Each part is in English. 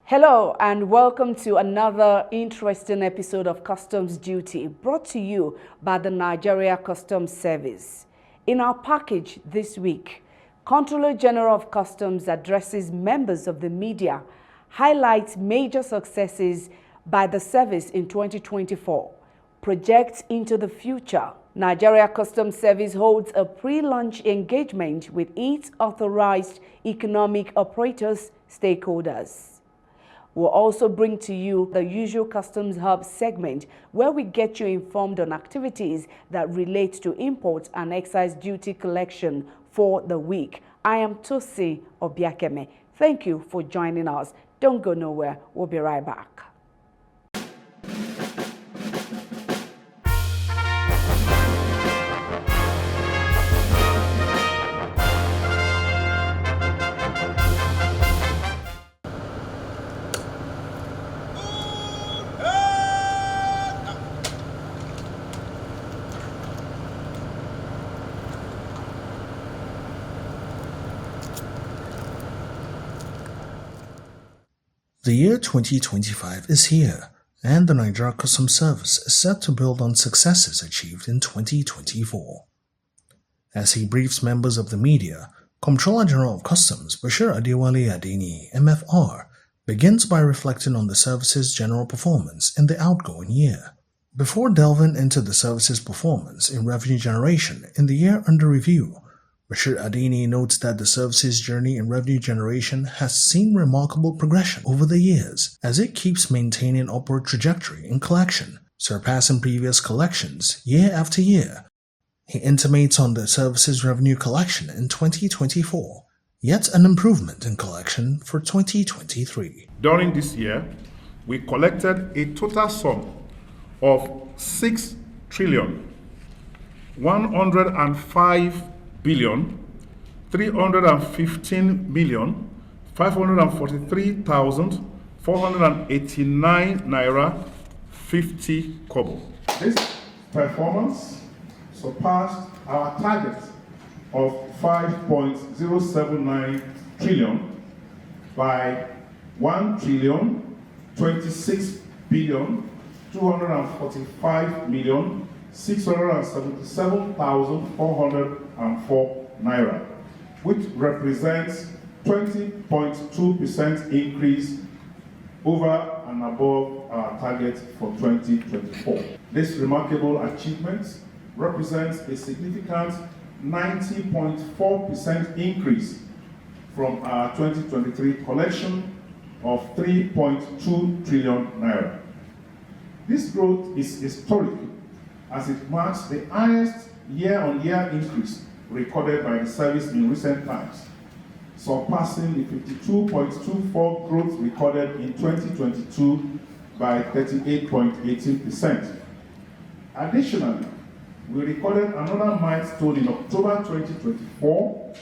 Hello and welcome to another interesting episode of Customs Duty brought to you by the Nigeria Customs Service. In our package this week, Controller General of Customs addresses members of the media, highlights major successes by the service in 2024, projects into the future. Nigeria Customs Service holds a pre-launch engagement with its authorized economic operators stakeholders. We'll also bring to you the usual Customs Hub segment where we get you informed on activities that relate to import and excise duty collection for the week. I am Tosi Obiakeme. Thank you for joining us. Don't go nowhere. We'll be right back. The year 2025 is here, and the Nigeria Customs Service is set to build on successes achieved in 2024. As he briefs members of the media, Comptroller General of Customs Bashir Adewale Adeni, MFR, begins by reflecting on the service's general performance in the outgoing year. Before delving into the service's performance in revenue generation in the year under review, Bashir Adeni notes that the service's journey in revenue generation has seen remarkable progression over the years as it keeps maintaining upward trajectory in collection, surpassing previous collections year after year. He intimates on the service's revenue collection in 2024, yet an improvement in collection for 2023. During this year, we collected a total sum of 6 trillion 105 billion 315 million 543,489 naira 50 kobo. This performance surpassed our target of 5.079 trillion by 1 trillion 26 billion 245 million 677,404 naira, which represents 20.2% increase over and above our target for 2024. This remarkable achievement represents a significant 90.4% increase from our 2023 collection of 3.2 trillion naira. This growth is historic as it marks the highest year-on-year increase recorded by the service in recent times, surpassing the 52.24% growth recorded in 2022 by 38.18%. Additionally, we recorded another milestone in October 2024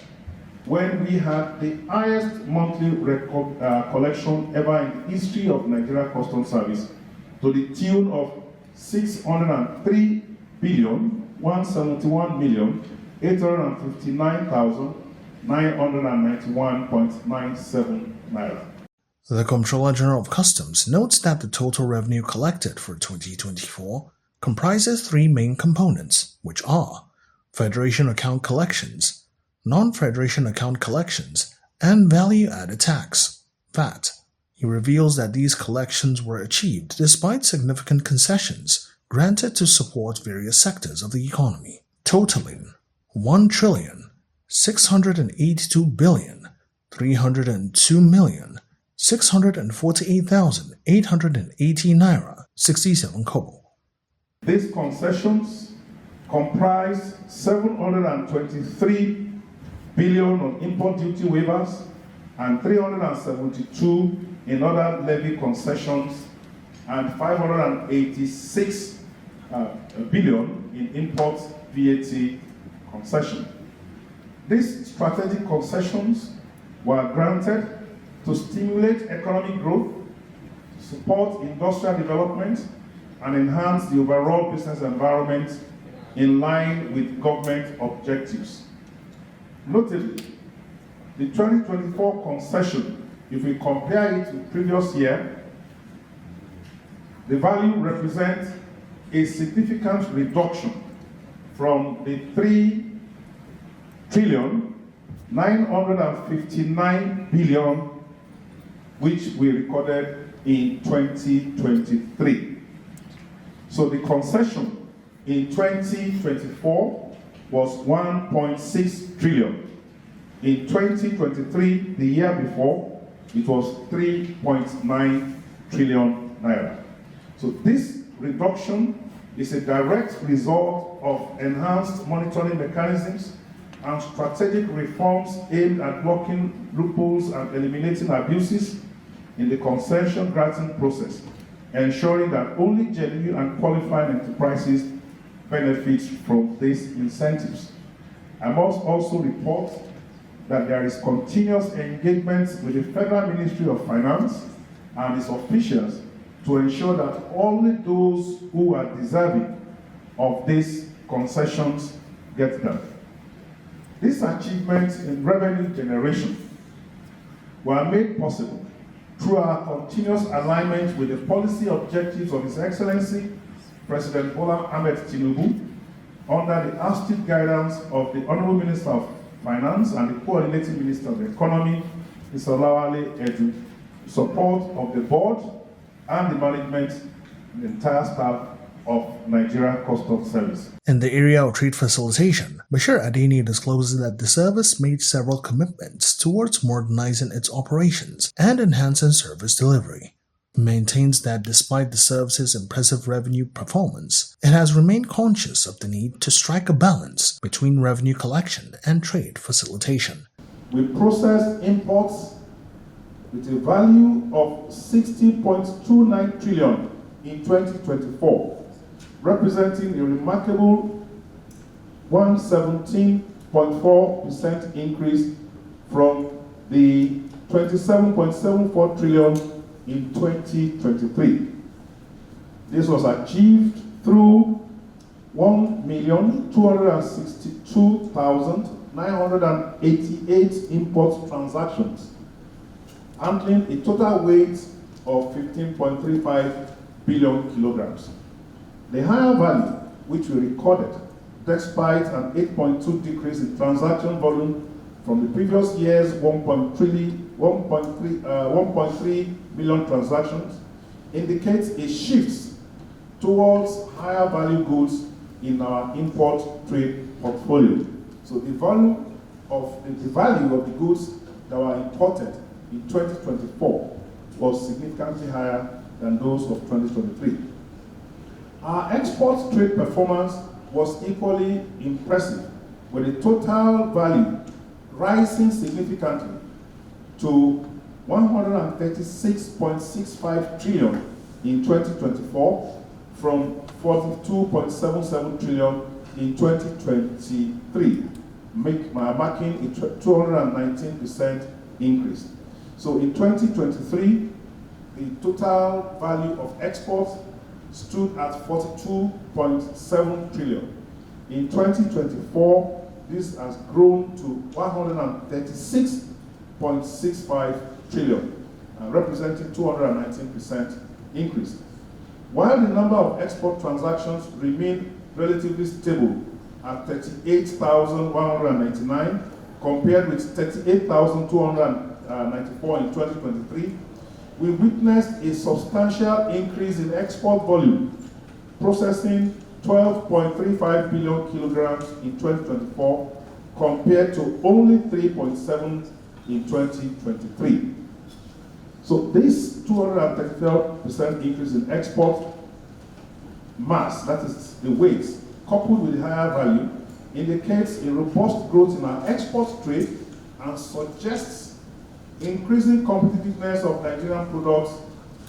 when we had the highest monthly record collection ever in the history of Nigeria Customs Service to the tune of 603 billion 171 million 859,991.97 naira. The Comptroller General of Customs notes that the total revenue collected for 2024 comprises three main components, which are Federation Account Collections, Non-Federation Account Collections, and Value-Added Tax, VAT. He reveals that these collections were achieved despite significant concessions granted to support various sectors of the economy, totaling 1,682,302,648,880 naira 67 kobo. These concessions comprise 723 billion on import duty waivers and 372 in other levy concessions and 586 billion in import VAT concession. These strategic concessions were granted to stimulate economic growth, support industrial development, and enhance the overall business environment in line with government objectives. Notably, the 2024 concession if we compare it with previous year, the value represents a significant reduction from the 3,959 billion which we recorded in 2023. So the concession in 2024 was 1.6 trillion. In 2023, the year before, it was 3.9 trillion naira. So this reduction is a direct result of enhanced monitoring mechanisms and strategic reforms aimed at blocking loopholes and eliminating abuses in the concession granting process, ensuring that only genuine and qualified enterprises benefit from these incentives. I must also report that there is continuous engagement with the Federal Ministry of Finance and its officials to ensure that only those who are deserving of these concessions get them. These achievements in revenue generation were made possible through our continuous alignment with the policy objectives of His Excellency President Bola Ahmed Tinubu under the astute guidance of the Honorable Minister of Finance and the Coordinating Minister of the Economy, Mr. Lawale Edu, support of the board and the management and the entire staff of Nigeria Customs Service. In the area of trade facilitation, Bashir Adeni discloses that the service made several commitments towards modernizing its operations and enhancing service delivery. He maintains that despite the service's impressive revenue performance, it has remained conscious of the need to strike a balance between revenue collection and trade facilitation. We processed imports with a value of 60.29 trillion in 2024, representing a remarkable 117.4% increase from the 27.74 trillion in 2023. This was achieved through 1,262,988 import transactions, handling a total weight of 15.35 billion kilograms. The higher value, which we recorded, despite an 8.2% decrease in transaction volume from the previous year's 1.3 million transactions, indicates a shift towards higher value goods in our import trade portfolio. So the value of the goods that were imported in 2024 was significantly higher than those of 2023. Our export trade performance was equally impressive, with the total value rising significantly to 136.65 trillion in 2024 from 42.77 trillion in 2023, marking a 219% increase. So in 2023, the total value of exports stood at 42.7 trillion. In 2024, this has grown to 136.65 trillion, representing 219% increase. While the number of export transactions remain relatively stable at 38,199 compared with 38,294 in 2023, we witnessed a substantial increase in export volume, processing 12.35 billion kilograms in 2024 compared to only 3.7 in 2023. So this 234% increase in export mass, that is the weight, coupled with the higher value, indicates a robust growth in our export trade and suggests increasing competitiveness of Nigerian products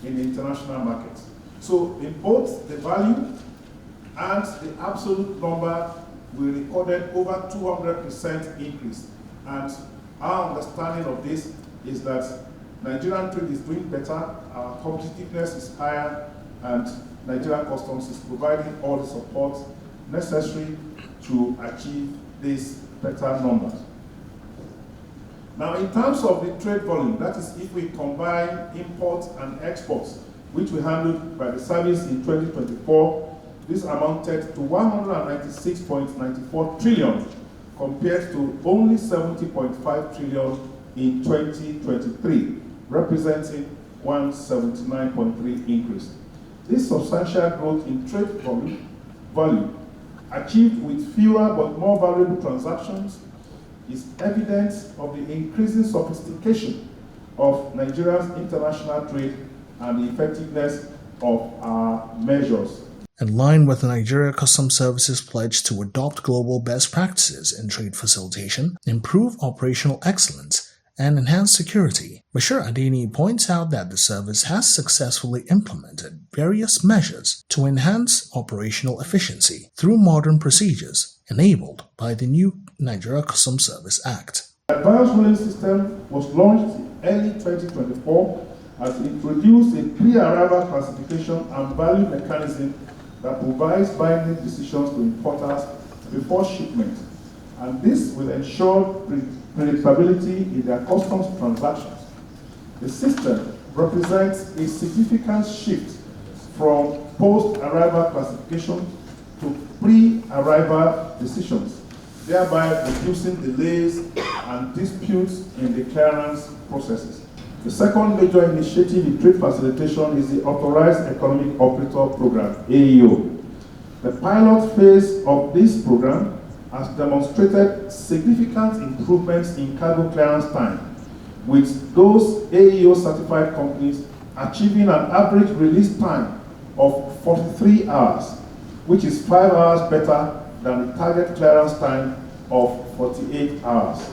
in the international market. So in both the value and the absolute number, we recorded over 200% increase. And our understanding of this is that Nigerian trade is doing better, our competitiveness is higher, and Nigerian Customs is providing all the support necessary to achieve these better numbers. Now, in terms of the trade volume, that is if we combine imports and exports, which we handled by the service in 2024, this amounted to 196.94 trillion compared to only 70.5 trillion in 2023, representing 179.3 increase. This substantial growth in trade volume, achieved with fewer but more valuable transactions, is evidence of the increasing sophistication of Nigeria's international trade and the effectiveness of our measures. In line with the Nigeria Customs Service's pledge to adopt global best practices in trade facilitation, improve operational excellence, and enhance security, Bashir Adeni points out that the service has successfully implemented various measures to enhance operational efficiency through modern procedures enabled by the new Nigeria Customs Service Act. The advanced ruling system was launched in early 2024 as it introduced a pre-arrival classification and value mechanism that provides binding decisions to importers before shipment, and this will ensure predictability in their customs transactions. The system represents a significant shift from post-arrival classification to pre-arrival decisions, thereby reducing delays and disputes in the clearance processes. The second major initiative in trade facilitation is the Authorized Economic Operator Program, AEO. The pilot phase of this program has demonstrated significant improvements in cargo clearance time, with those AEO certified companies achieving an average release time of 43 hours, which is 5 hours better than the target clearance time of 48 hours.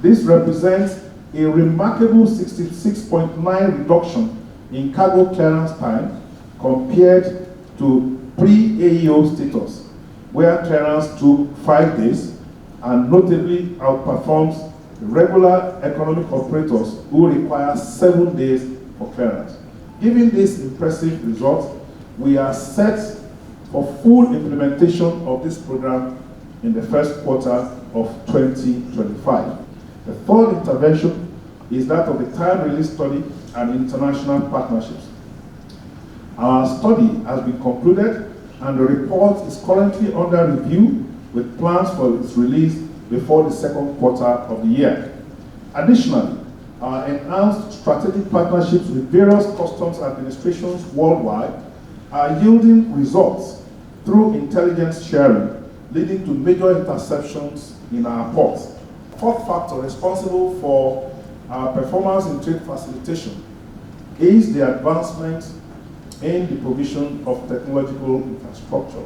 This represents a remarkable 66.9 reduction in cargo clearance time compared to pre-AEO status, where clearance took 5 days and notably outperforms regular economic operators who require 7 days for clearance. Given this impressive result, we are set for full implementation of this program in the first quarter of 2025. The third intervention is that of the time release study and international partnerships. Our study has been concluded and the report is currently under review with plans for its release before the second quarter of the year. Additionally, our enhanced strategic partnerships with various customs administrations worldwide are yielding results through intelligence sharing, leading to major interceptions in our ports. Fourth factor responsible for our performance in trade facilitation is the advancement in the provision of technological infrastructure.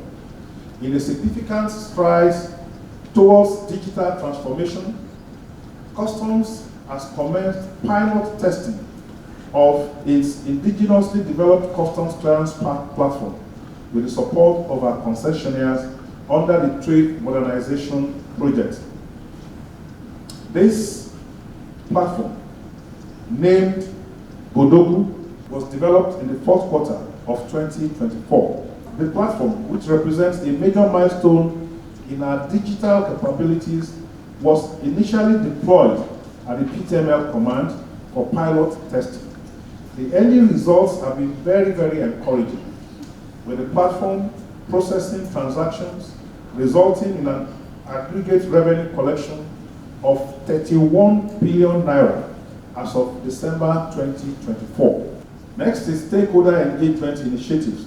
In a significant strides towards digital transformation, Customs has commenced pilot testing of its indigenously developed customs clearance platform with the support of our concessionaires under the Trade Modernization Project. This platform, named Bodogu, was developed in the fourth quarter of 2024. The platform, which represents a major milestone in our digital capabilities, was initially deployed at the PTML command for pilot testing. The early results have been very, very encouraging, with the platform processing transactions resulting in an aggregate revenue collection of 31 billion naira as of December 2024. Next is stakeholder engagement initiatives.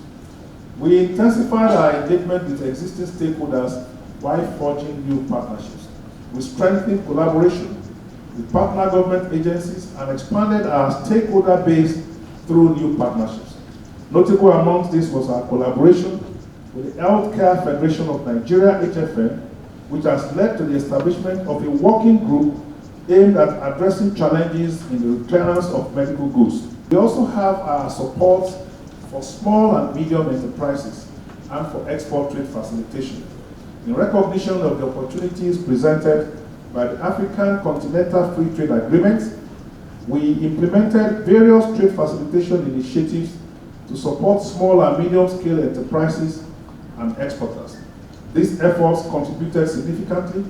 We intensified our engagement with existing stakeholders while forging new partnerships. We strengthened collaboration with partner government agencies and expanded our stakeholder base through new partnerships. Notable amongst this was our collaboration with the Healthcare Federation of Nigeria, HFN, which has led to the establishment of a working group aimed at addressing challenges in the clearance of medical goods. We also have our support for small and medium enterprises and for export trade facilitation. In recognition of the opportunities presented by the African Continental Free Trade Agreement, we implemented various trade facilitation initiatives to support small and medium-scale enterprises and exporters. These efforts contributed significantly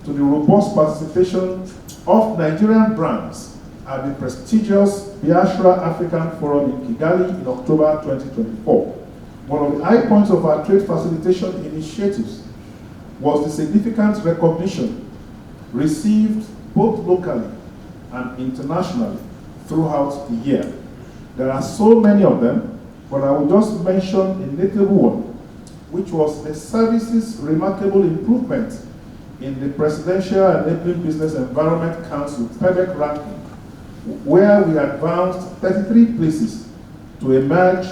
to the robust participation of Nigerian brands at the prestigious Biafra African Forum in Kigali in October 2024. One of the high points of our trade facilitation initiatives was the significant recognition received both locally and internationally throughout the year. There are so many of them, but I will just mention a notable one, which was the service's remarkable improvement in the Presidential Enabling Business Environment Council PEBEC ranking, where we advanced 33 places to emerge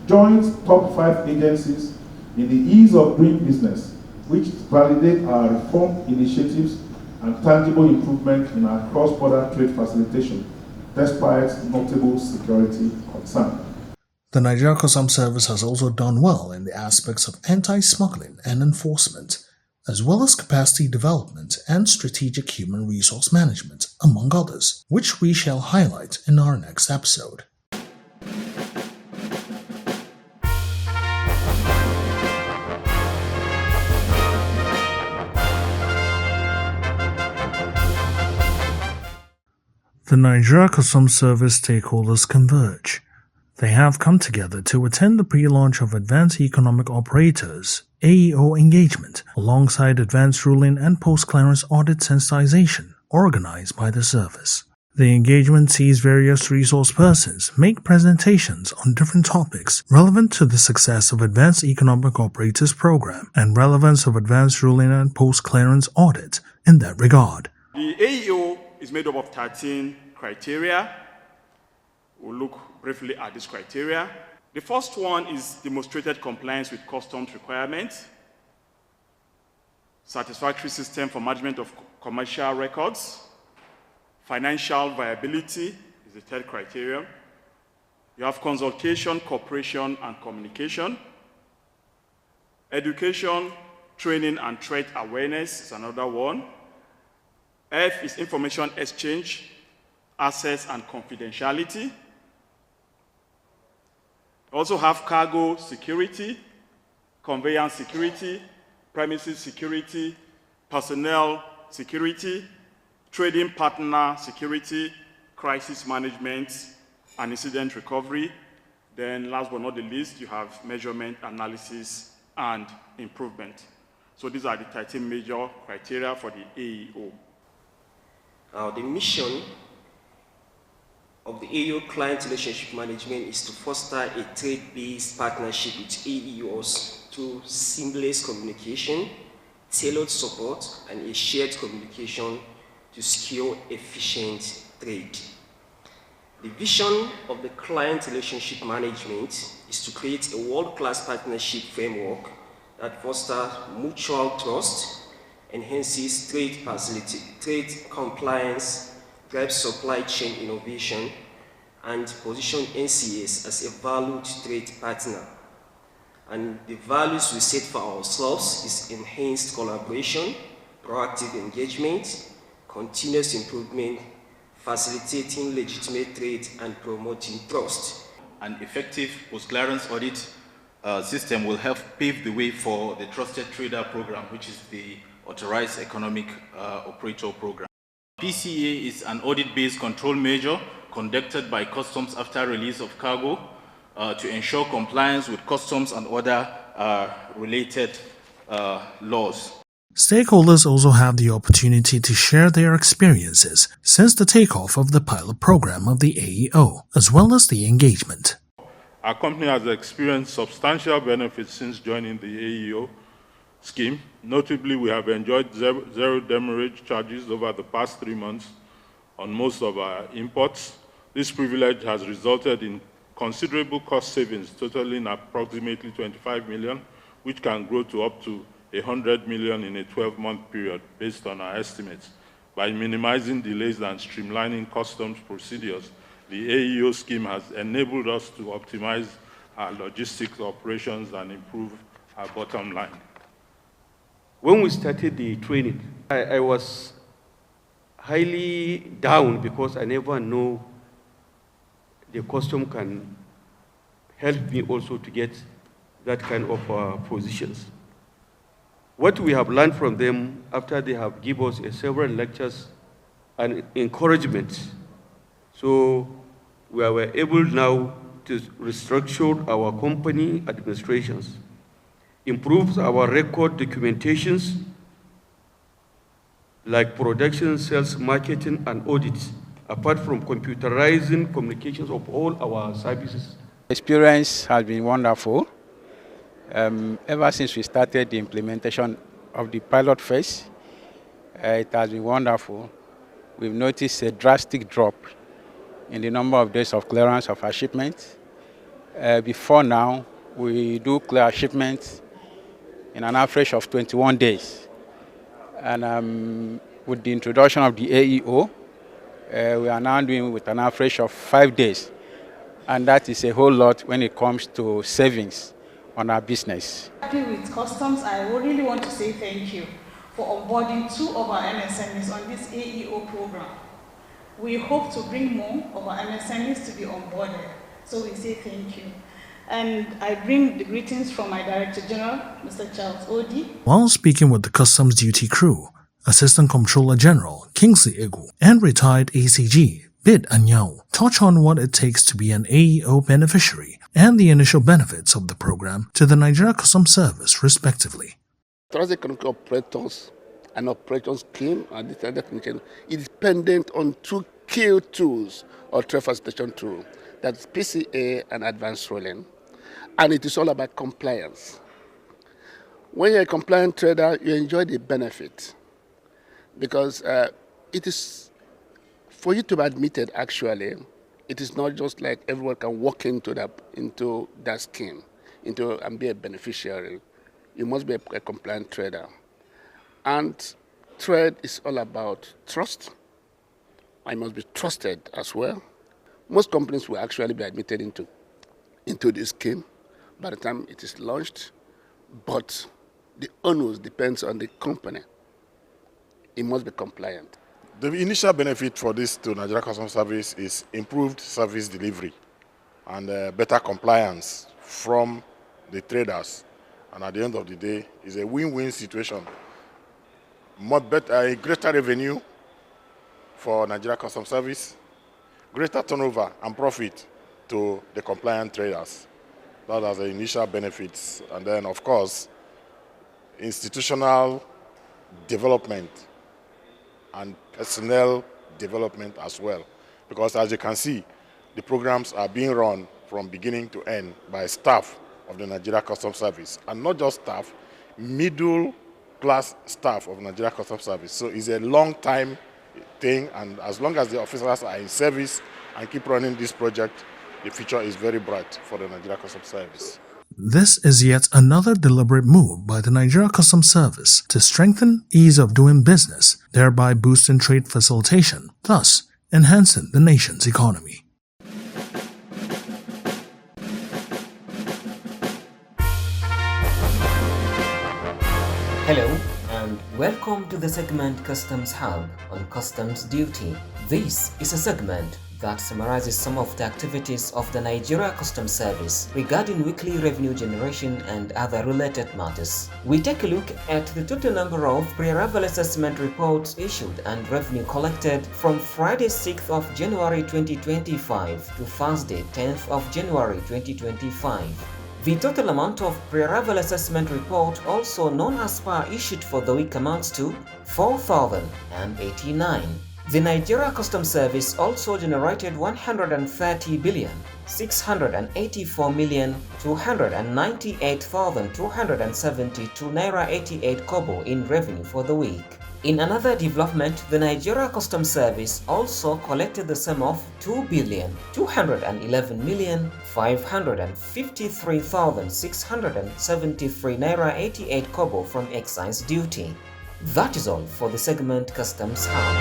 joint top 5 agencies in the ease of doing business, which validate our reform initiatives and tangible improvement in our cross-border trade facilitation, despite notable security concern. The Nigeria Customs Service has also done well in the aspects of anti-smuggling and enforcement, as well as capacity development and strategic human resource management, among others, which we shall highlight in our next episode. The Nigeria Customs Service stakeholders converge. They have come together to attend the pre-launch of Advanced Economic Operators AEO engagement alongside Advanced Ruling and Post-Clearance Audit Sensitization organized by the service. The engagement sees various resource persons make presentations on different topics relevant to the success of Advanced Economic Operators program and relevance of Advanced Ruling and Post-Clearance Audit in that regard. The AEO is made up of 13 criteria. We'll look briefly at these criteria. The first one is demonstrated compliance with customs requirements, satisfactory system for management of commercial records, financial viability is the third criterion. You have consultation, cooperation, and communication. Education, training, and threat awareness is another one. F is information exchange, access, and confidentiality. Also have cargo security, conveyance security, premises security, personnel security, trading partner security, crisis management, and incident recovery. Then last but not the least, you have measurement, analysis, and improvement. So these are the 13 major criteria for the AEO. The mission of the AEO client relationship management is to foster a trade-based partnership with AEOs through seamless communication, tailored support, and a shared communication to secure efficient trade. The vision of the client relationship management is to create a world-class partnership framework that fosters mutual trust, enhances trade facility, trade compliance, drives supply chain innovation, and position NCS as a valued trade partner. And the values we set for ourselves is enhanced collaboration, proactive engagement, continuous improvement, facilitating legitimate trade, and promoting trust. An effective post-clearance audit system will help pave the way for the Trusted Trader Program, which is the Authorized Economic Operator Program. PCA is an audit-based control measure conducted by customs after release of cargo to ensure compliance with customs and other related laws. Stakeholders also have the opportunity to share their experiences since the takeoff of the pilot program of the AEO, as well as the engagement. Our company has experienced substantial benefits since joining the AEO scheme. Notably, we have enjoyed zero demurrage charges over the past 3 months on most of our imports. This privilege has resulted in considerable cost savings totaling approximately 25 million, which can grow to up to 100 million in a 12-month period based on our estimates. By minimizing delays and streamlining customs procedures, the AEO scheme has enabled us to optimize our logistics operations and improve our bottom line. When we started the training, I was highly down because I never know the custom can help me also to get that kind of positions. What we have learned from them after they have given us several lectures and encouragement. So we were able now to restructure our company administrations, improve our record documentations like production, sales, marketing, and audit, apart from computerizing communications of all our services. Experience has been wonderful. Ever since we started the implementation of the pilot phase, it has been wonderful. We've noticed a drastic drop in the number of days of clearance of our shipments. Before now, we do clear our shipments in an average of 21 days. And with the introduction of the AEO, we are now doing with an average of 5 days. And that is a whole lot when it comes to savings on our business. With customs, I really want to say thank you for onboarding 2 of our MSMEs on this AEO program. We hope to bring more of our MSMEs to be onboarded, so we say thank you. And I bring the greetings from my Director General, Mr. Charles Odi. While speaking with the Customs Duty crew, Assistant Comptroller General Kingsley Egu and retired ACG Bid Anyao touch on what it takes to be an AEO beneficiary and the initial benefits of the program to the Nigeria Customs Service, respectively. Trans-economic operators and operations scheme and the definition is dependent on 2 key tools or trade facilitation tool. That's PCA and advanced rolling. And it is all about compliance. When you're a compliant trader, you enjoy the benefit because it is for you to be admitted. Actually, it is not just like everyone can walk into that scheme and be a beneficiary. You must be a compliant trader. And trade is all about trust. I must be trusted as well. Most companies will actually be admitted into this scheme by the time it is launched, but the onus depends on the company. It must be compliant. The initial benefit for this to Nigeria Customs Service is improved service delivery and better compliance from the traders. And at the end of the day, it's a win-win situation. A greater revenue for Nigeria Customs Service, greater turnover and profit to the compliant traders. That are the initial benefits. And then, of course, institutional development and personnel development as well. Because as you can see, the programs are being run from beginning to end by staff of the Nigeria Customs Service. And not just staff, middle class staff of Nigeria Customs Service. So it's a long time thing, and as long as the officers are in service and keep running this project, the future is very bright for the Nigeria Customs Service. This is yet another deliberate move by the Nigeria Customs Service to strengthen ease of doing business, thereby boosting trade facilitation, thus enhancing the nation's economy. Hello and welcome to the segment Customs Hub on Customs Duty. This is a segment that summarizes some of the activities of the Nigeria Customs Service regarding weekly revenue generation and other related matters. We take a look at the total number of pre-arrival assessment reports issued and revenue collected from Friday 6th of January 2025 to Thursday 10th of January 2025. The total amount of pre-arrival assessment report, also known as PAR, issued for the week amounts to 4,089. The Nigeria Customs Service also generated 130,684,298,272 Naira 88 Kobo in revenue for the week. In another development, the Nigeria Customs Service also collected the sum of 2,211,553,673 Naira 88 Kobo from excise duty. That is all for the segment Customs Hub.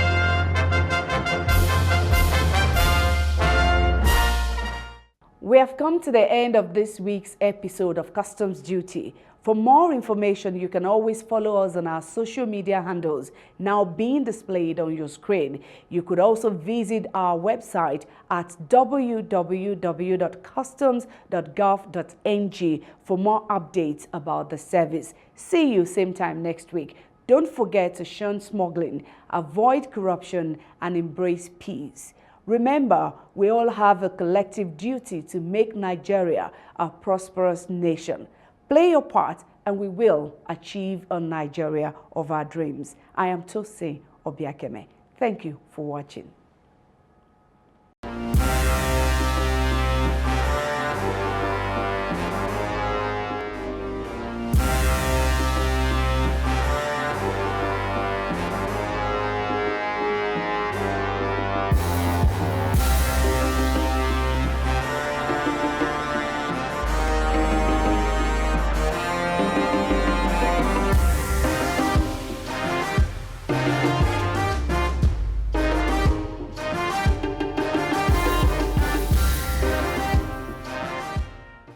We have come to the end of this week's episode of Customs Duty. For more information, you can always follow us on our social media handles now being displayed on your screen. You could also visit our website at www.customs.gov.ng for more updates about the service. See you same time next week. Don't forget to shun smuggling, avoid corruption, and embrace peace. Remember, we all have a collective duty to make Nigeria a prosperous nation. Play your part and we will achieve a Nigeria of our dreams. I am Tosin Obiakeme. Thank you for watching.